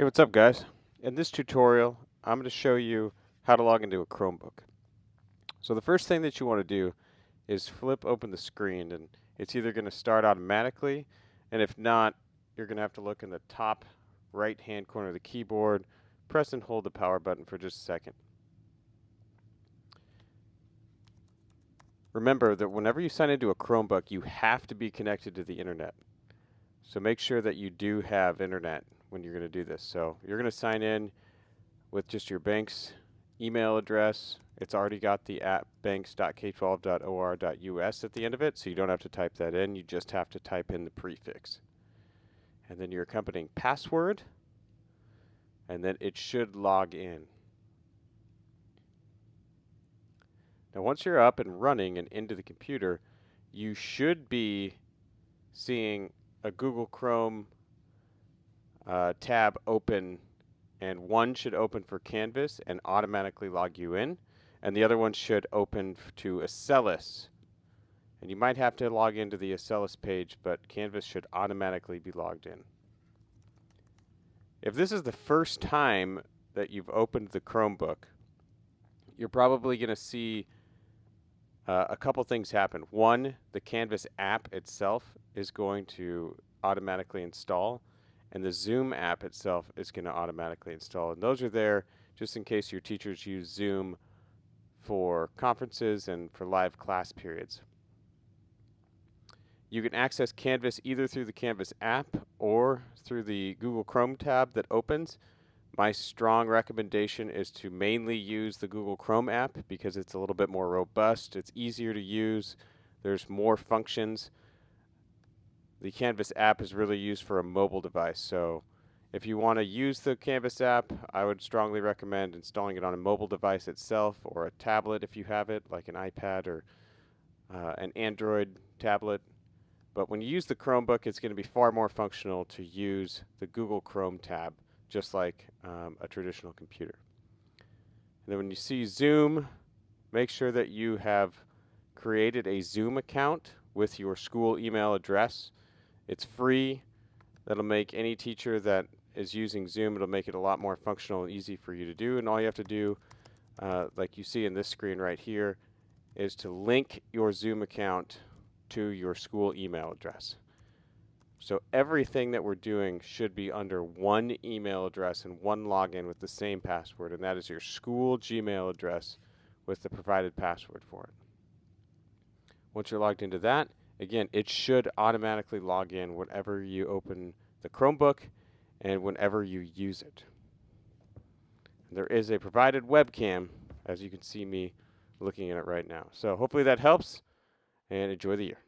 Hey, what's up, guys? In this tutorial, I'm going to show you how to log into a Chromebook. So the first thing that you want to do is flip open the screen, and it's either going to start automatically, and if not, you're going to have to look in the top right-hand corner of the keyboard, press and hold the power button for just a second. Remember that whenever you sign into a Chromebook, you have to be connected to the internet. So make sure that you do have internet when you're going to do this. So you're going to sign in with just your bank's email address. It's already got the app banks.k12.or.us at the end of it, so you don't have to type that in. You just have to type in the prefix. And then your accompanying password, and then it should log in. Now once you're up and running and into the computer, you should be seeing a Google Chrome tab open, and one should open for Canvas and automatically log you in, and the other one should open to Acellus. And you might have to log into the Acellus page, but Canvas should automatically be logged in. If this is the first time that you've opened the Chromebook, you're probably going to see a couple things happen. One, the Canvas app itself is going to automatically install, and the Zoom app itself is going to automatically install. And those are there just in case your teachers use Zoom for conferences and for live class periods. You can access Canvas either through the Canvas app or through the Google Chrome tab that opens. My strong recommendation is to mainly use the Google Chrome app because it's a little bit more robust, it's easier to use, there's more functions. The Canvas app is really used for a mobile device, so if you want to use the Canvas app, I would strongly recommend installing it on a mobile device itself or a tablet if you have it, like an iPad or an Android tablet. But when you use the Chromebook, it's going to be far more functional to use the Google Chrome tab, just like a traditional computer. And then when you see Zoom, make sure that you have created a Zoom account with your school email address. It's free. That'll make any teacher that is using Zoom, it'll make it a lot more functional and easy for you to do. And all you have to do, like you see in this screen right here, is to link your Zoom account to your school email address. So everything that we're doing should be under one email address and one login with the same password, and that is your school Gmail address with the provided password for it. Once you're logged into that, again, it should automatically log in whenever you open the Chromebook and whenever you use it. There is a provided webcam, as you can see me looking at it right now. So hopefully that helps, and enjoy the year.